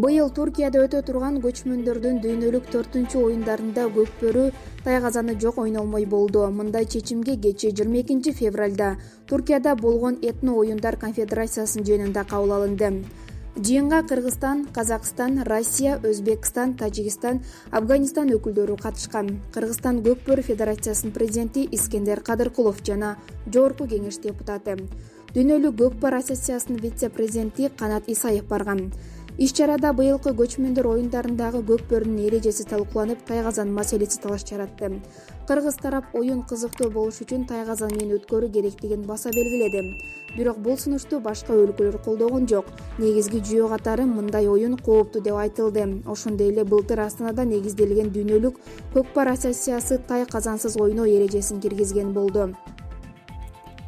Быйыл Туркияда өтө турган көчмөндөрдүн дүйнөлүк 4-оюндарында көкбөрү тайгазаны жок ойнолмой болду. Мындай чечимге кечээ 22 февралда Туркияда болгон этно оюндар конфедерациясынын жыйынында кабыл алынды. Жыйынга Кыргызстан, Казакстан, Россия, Өзбекстан, Тажикстан, Афганистан өкүлдөрү катышкан. Кыргызстан көкбөрү федерациясынын президенти Искендер Кадыркулов жана Жогорку кеңеш депутаты, Дүйнөлүк көкбөр ассоциациясынын вице-президенти Канат Исаев барган. Иш-чарада быйылкы көчмөндөр оюндарындагы көкбөрүнүн эрежеси талкууланып, тайгазан маселеси талаш жаратты. Кыргыз тарап оюн кызыктуу болуш үчүн тайгазан менен өткөрүү керектигин баса белгиледи. Бирок бул сунушту башка өлкөлөр колдогон жок. Негизги жүйө катары мындай оюн кооптуу деп айтылды. Ошондой эле былтыр Астанада негизделген Дүйнөлүк көкбөр ассоциациясы тайказансыз ойноо эрежесин киргизген болду.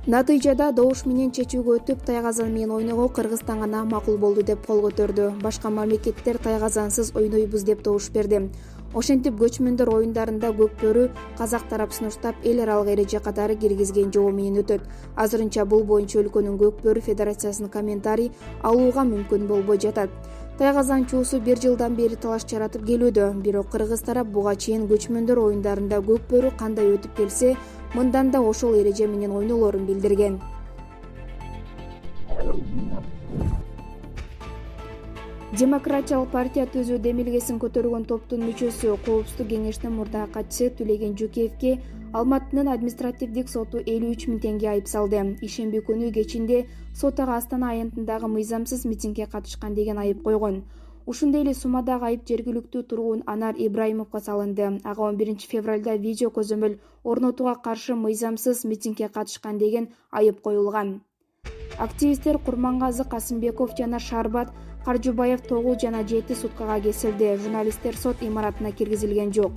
Натыйжада добуш менен чечүүгө өтүп, тайгазан менен ойноого Кыргызстан гана макул болду деп кол көтөрдү. Башка мамлекеттер тайгазансыз ойнойбуз деп добуш берди. Ошентип көчмөндөр оюндарында көкбөрү казак тарап сунуштап, эл аралык эреже катары киргизген жобо менен өтөт. Азырынча бул боюнча өлкөнүн көкбөрү федерациясынын комментарий алууга мүмкүн болбой жатат. Тайгазан чуусу 1 жылдан бери талаш жаратып келүүдө. Бирок Кыргыз тарап буга чейин көчмөндөр оюндарында көкбөрү кандай өтүп келсе, мындан да ошол эреже менен ойнолорун билдирген. Демократиялык партия түзүү демилгесин көтөргөн топтун мүчөсү, Коопсуздук кеңештин мурдагы катчысы Төлеген Жукеевке Алматынын административдик соту 53 000 теңге айып салды. Ишемби күнү кечинде сот ага Астана аянтындагы мыйзамсыз митингге катышкан деген айып койгон. Ушундай эле суммадагы айып жергиликтүү тургун Анар Ибраимовго салынды. Ага 11 февралда видео көзөмөл орнотууга каршы мыйзамсыз митингге катышкан деген айып коюлган. Активисттер Курмангазы Касымбеков жана Шарбат Каржубаев 9 жана 7 суткага кесилди. Журналисттер сот имаратына киргизилген жок.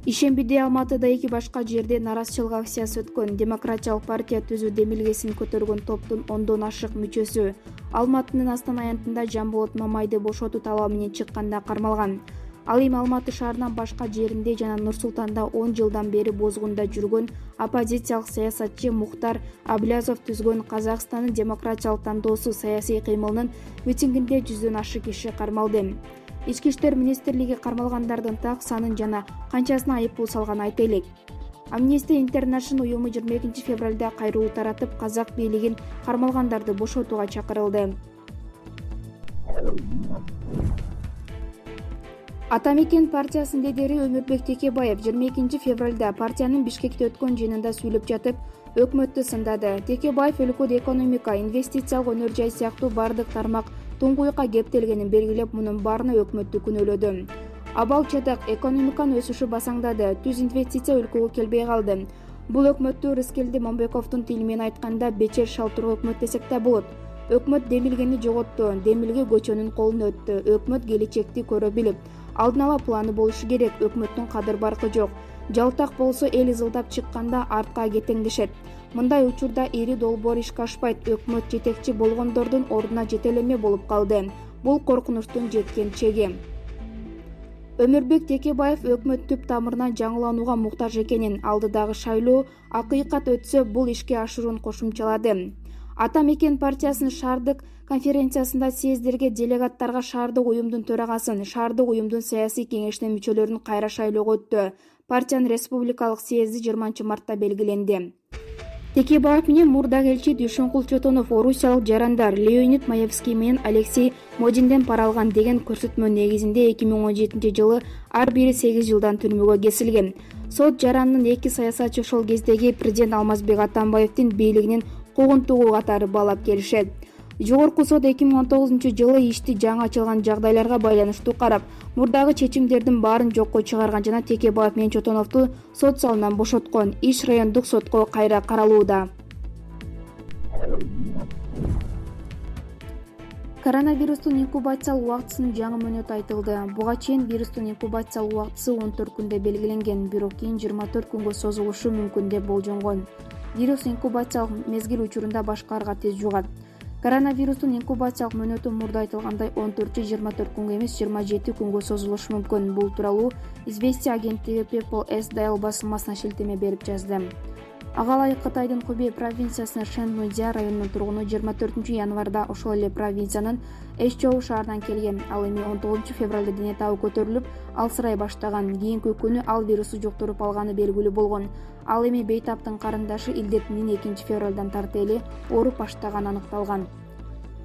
Ишембиде Алматыда 2 башка жерде наразычылык акциясы өткөн. Демократиялык партия түзүү демилгесин көтөргөн топтун 10дон ашык мүчөсү Алматынын Астана аянтында Жамболот Мамайды бошотуу талабы менен чыкканда кармалган. Ал эми Алматы шаарынан башка жеринде жана Нур-Султанда 10 жылдан бери бозгунда жүргөн оппозициялык саясатчы Мухтар Аблязов түзгөн Казакстандын демократиялык тандоосу саясий кыймылынын митингинде 100дөн ашык киши кармалды. Ички иштер министрлиги кармалгандардын так санын жана канчасына айыппул салганын айта элек. Amnesty International уюму 22 февралда кайрылуу таратып, казак бийлигин кармалгандарды бошотууга чакырылды. Атамекен партиясынын лидери Өмүрбек Текебаев 22 февралда партиянын Бишкекте өткөн жыйынында сүйлөп жатып, өкмөттү сындады. Текебаев өлкөдө экономика, инвестициялык өнөр жай сыяктуу бардык тармак туңгуюкка кептелгенин белгилеп, мунун баарына өкмөттү күнөөлөдү. Абал чатак, экономиканын өсүшү басаңдады, түз инвестиция өлкөгө келбей калды. Бул өкмөттү Рыскелди Момбековдун тили менен айтканда бечер шалтыруу өкмөт десек да болот. Өкмөт демилгени жоготту, демилге көчөнүн колуна өттү. Өкмөт келечекти көрө билип, алдын ала планы болушу керек. Өкмөттүн кадыр баркы жок. Жалтак болсо эл ызылдап чыкканда артка кетеңдешет. Мындай учурда ири долбоор ишке ашпайт. Өкмөт жетекчи болгондордун ордуна жетелеме болуп калды. Бул коркунучтун жеткен чеги. Өмүрбек Текебаев өкмөт түп тамырынан жаңыланууга муктаж экенин, алдыдагы шайлоо акыйкат өтсө бул ишке ашыруун кошумчалады. Атамекен партиясынын шаардык конференциясында съездерге делегаттарга шаардык уюмдун төрагасын, шаардык уюмдун саясий кеңешинин мүчөлөрүн кайра шайлоого өттү. Партиянын республикалык съезди 20 мартта белгиленди. Текебаев менен мурдагы элчи Дүйшөнкул Чотонов орусиялык жарандар Леонид Маевский менен Алексей Модинден пара алган деген көрсөтмө негизинде 2017 жылы ар бири 8 жылдан түрмөгө кесилген. Сот жарандын 2 саясатчы ошол кездеги президент Алмазбек Атамбаевдин бийлигинин куугунтугу катары баалап келишет. Жогорку сот 2019 жылы ишти жаңы ачылган жагдайларга байланыштуу карап, мурдагы чечимдердин баарын жокко чыгарган жана Текебаев менен Чотоновду сот залынан бошоткон. Иш райондук сотко кайра каралууда. Коронавирустун инкубациялык убактысынын жаңы мөөнөтү айтылды. Буга чейин вирустун инкубациялык убактысы 14 күндө белгиленген, бирок кийин 24 күнгө созулушу мүмкүн деп болжонгон. Вирус инкубациялык мезгил учурунда башкаларга тез жугат. Коронавирустун инкубациялык мөөнөтү мурда айтылгандай 14-24 күнгө эмес 27 күнгө созулушу мүмкүн. Бул тууралуу Известия агенттиги People S Dial басылмасына шилтеме берип жазды. Ага ылайык Кытайдын Хубей провинциясынын Шэньмудзя районунун тургуну 24 январда ошол эле провинциянын Эшчоу шаарынан келген. Ал эми 19 февралда дене табы көтөрүлүп, алсырай баштаган. Кийинки күнү ал вирусту жуктуруп алганы белгилүү болгон. Ал эми бейтаптын карындашы илдетинин 2 февралдан тарты эле ооруп баштаганы аныкталган.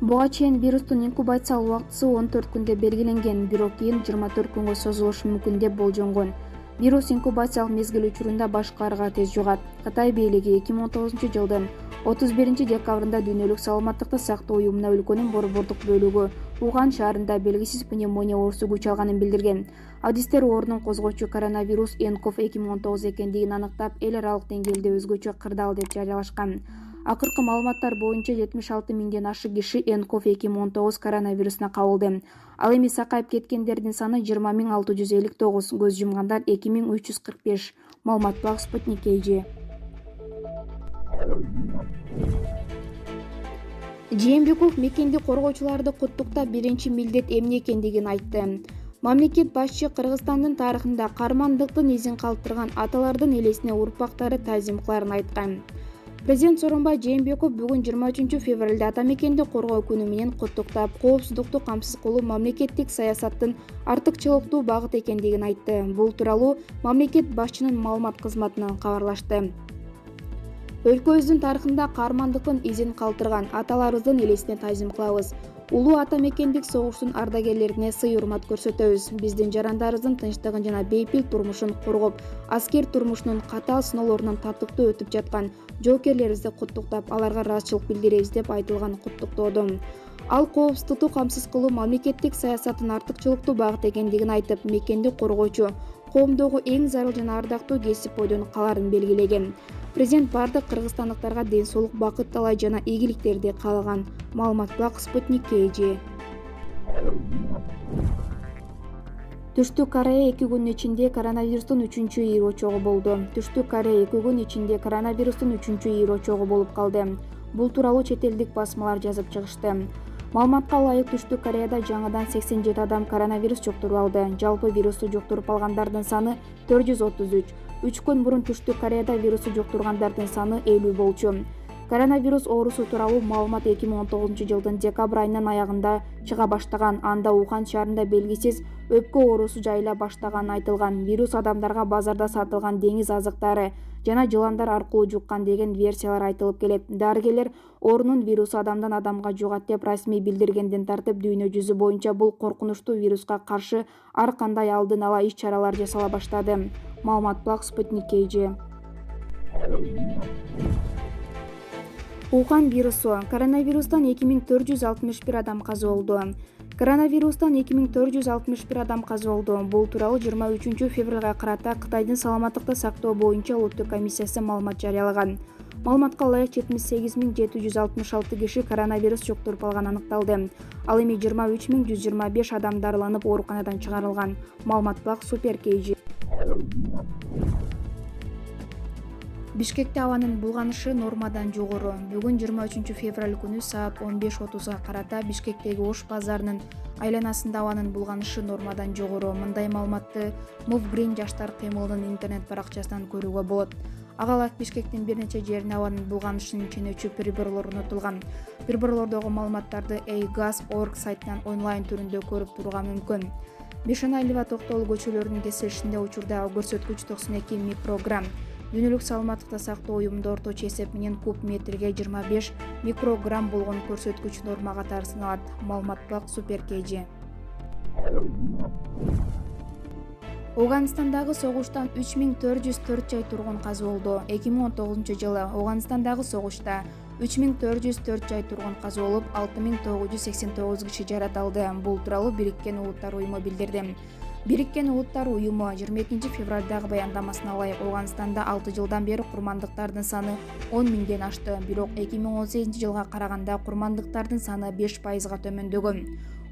Буга чейин вирустун инкубациялык убактысы 14 күндө белгиленген, бирок кийин 24 күнгө созулушу мүмкүн деп болжонгон. Вирус инкубациялык мезгил учурунда башкаарга тез жугат. Кытай бийлиги 2019 жылдын 31 декабрында Дүйнөлүк саламаттыкты сактоо уюмуна өлкөнүн борбордук бөлүгү Ухань шаарында белгисиз пневмония оорусу күч алганын билдирген. Адистер оорунун козгоочу коронавирус nCoV 2019 экендигин аныктап, эл аралык деңгээлде өзгөчө кырдаал деп жарыялашкан. Акыркы маалыматтар боюнча 76 миңден ашык киши nCoV 2019 коронавирусуна кабылды. Ал эми сакайып кеткендердин саны 20.659, көз жумгандар 2.345. Маалымат бак Спутник KG. Жээнбеков мекенди коргоочуларды куттуктап биринчи милдет эмне экендигин айтты. Мамлекет башчы Кыргызстандын тарыхында кармандыктын изин калтырган аталардын элесине урпактары тазим кыларын айткан. Президент Сооронбай Жээнбеков бүгүн 23 февралда ата мекенди коргоо күнү менен куттуктап, коопсуздукту камсыз кылуу мамлекеттик саясаттын артыкчылыктуу багыт экендигин айтты. Бул тууралуу мамлекет башчынын маалымат кызматынан кабарлашты. Өлкөбүздүн тарыхында кармандыктын изин калтырган аталарыбыздын элесине тазим кылабыз. Улуу ата мекендик согуштун ардагерлерине сый-урмат көрсөтөбүз. Биздин жарандарыбыздын тынчтыгын жана бейпил турмушун коргоп, аскер турмушунун катаал сыноолорунан татыктуу өтүп жаткан жоокерлерибизди куттуктап, аларга ыраазычылык билдиребиз деп айтылган куттуктоодо. Ал коопсуздукту камсыз кылуу мамлекеттик саясаттын артыкчылыктуу багыт экендигин айтып, мекенди коргоочу коомдогу эң зарыл жана ардактуу кесип бойдон каларын белгилеген. Президент бардык кыргызстандыктарга ден соолук, бакыт, талай жана ийгиликтерди каалаган. Маалымат бак Спутник KG. Түштүк Корея 2 күн ичинде коронавирустун 3-чү ийри очогу болду. Түштүк Корея 2 күн ичинде коронавирустун 3-чү ийри очогу болуп калды. Бул тууралуу чет элдик басмалар жазып чыгышты. Маалыматка ылайык Түштүк Кореяда жаңыдан 87 адам коронавирус жуктуруп алды. Жалпы вирусту жуктуруп алгандардын саны 433. 3 күн мурун Түштүк Кореяда вирусту жуктургандардын саны 50 болчу. Коронавирус оорусу тууралуу маалымат 2019 жылдын декабрь айынын аягында чыга баштаган. Анда Ухань шаарында белгисиз өпкө оорусу жайыла баштаганы айтылган. Вирус адамдарга базарда сатылган деңиз азыктары жана жыландар аркылуу жуккан деген версиялар айтылып келет. Дарыгерлер оорунун вирусу адамдан адамга жугат деп расмий билдиргенден тартып, дүйнө жүзү боюнча бул коркунучтуу вируска каршы ар кандай алдын ала иш-чаралар жасала баштады. Маалымат бак Спутник KG. Ухань вирусу. Коронавирустан 2461 адам каза болду. Коронавирустан 2461 адам каза болду. Бул тууралуу 23 февралга карата Кытайдын саламаттыкты сактоо боюнча улуттук комиссиясы маалымат жарыялаган. Маалыматка ылайык 78766 киши коронавирус жуктуруп алганы аныкталды. Ал эми 23125 адам дарыланып ооруканадан чыгарылган. Маалымат бак Супер KG. Бишкекте абанын булганышы нормадан жогору. Бүгүн 23 февраль күнү саат 15:30га карата Бишкектеги Ош базарынын айланасында абанын булганышы нормадан жогору. Мындай маалыматты Move Green жаштар кыймылынын интернет баракчасынан көрүүгө болот. Ага ылайык Бишкектин бир нече жерине абанын булганышын ченөөчү приборлор орнотулган. Приборлордогу маалыматтарды gas.org сайтынан онлайн түрүндө көрүп турууга мүмкүн. Бешенаилова Токтогул көчөлөрүнүн кесилишинде учурда көрсөткүч 92 микрограмм. Дүйнөлүк саламаттыкты сактоо уюмунда орточо эсеп менен куб метрге 25 микрограмм болгон көрсөткүч норма катары саналат. Маалымат бак Супер KG. Афганистандагы согуштан 3404 жай тургун каза болду. 2019 жылы Афганистандагы согушта 3404 жай тургун каза болуп, 6989 киши жаратылды. Бул тууралуу Бириккен Улуттар уюму билдирди. Бириккен Улуттар уюму 22 февралдагы баяндамасына ылайык Афганистанда 6 жылдан бери курмандыктардын саны 10 миңден ашты. Бирок 2018 жылга караганда курмандыктардын саны 5%га төмөндөгөн.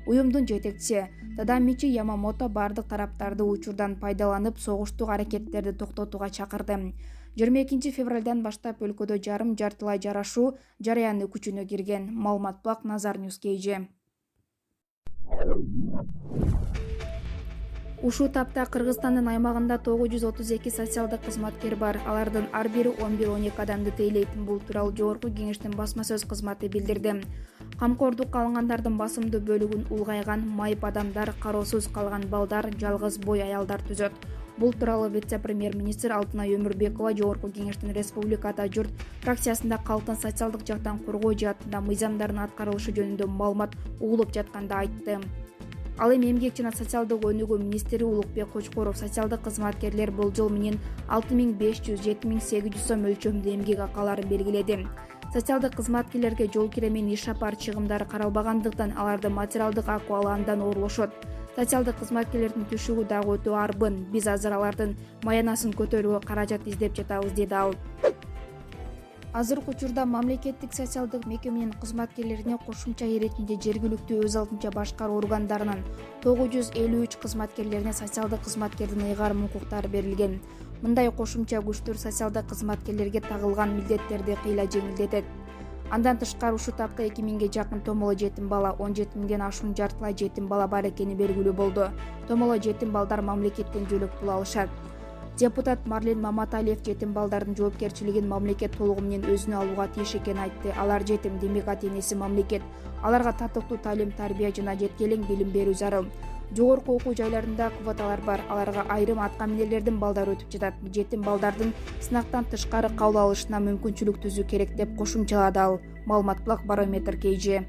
Уюмдун жетекчиси Тадамичи Ямамото бардык тараптарды учурдан пайдаланып согуштук аракеттерди токтотууга чакырды. 22 февралдан баштап өлкөдө жарым-жартылай жарашуу жарыяны күчүнө кирген. Маалымат бак Назар News KG. Ушул тапта Кыргызстандын аймагында 932 социалдык кызматкер бар. Алардын ар бири 11-12 адамды тейлейтин. Бул тууралуу Жогорку Кеңештин басма сөз кызматы билдирди. Камкордукка алынгандардын басымдуу бөлүгүн улгайган, майып адамдар, кароосуз калган балдар, жалгыз бой аялдар түзөт. Бул тууралуу вице-премьер-министр Алтынай Өмүрбекова Жогорку Кеңештин Республикада журт фракциясында калктын социалдык жактан коргоо жаатында мыйзамдардын аткарылышы жөнүндө маалымат угулуп жатканда айтты. Ал эми эмгек жана социалдык өнүгүү министри Улукбек Кочкоров социалдык кызматкерлер болжол менен 6500–7800 сом өлчөмүндө эмгек акаларын белгиледи. Социалдык кызматкерлерге жол кире менен иш сапар чыгымдары каралбагандыктан алардын материалдык акыбалы андан оорлошот. Социалдык кызматкерлердин түшүгү дагы өтө арбын. Биз азыр алардын маянасын көтөрүүгө каражат издеп жатабыз, деди ал. Азыркы учурда мамлекеттик социалдык мекеменин кызматкерлерине кошумча иретинде жергиликтүү өз алдынча башкаруу органдарынын 953 кызматкерлерине социалдык кызматкердин ыйгарым укуктары берилген. Мындай кошумча күчтөр социалдык кызматкерлерге тагылган милдеттерди кыйла жеңилдетет. Андан тышкары ушул тапта 2000ге жакын томоло жетим бала, 17 миңден ашуун жартылай жетим бала бар экени белгилүү болду. Томоло жетим балдар мамлекеттен жөлөк пул алышат. Депутат Марлен Маматалиев жетим балдардын жоопкерчилигин мамлекет толугу менен өзүнө алууга тийиш экенин айтты. Алар жетим, демек ата-энеси мамлекет. Аларга татыктуу талим, тарбия жана жеткилең билим берүү зарыл. Жогорку окуу жайларында квоталар бар. Аларга айрым аткаминерлердин балдары өтүп жатат. Жетим балдардын сынактан тышкары кабыл алышына мүмкүнчүлүк түзүү керек деп кошумчалады ал. Маалымат Барометр KG.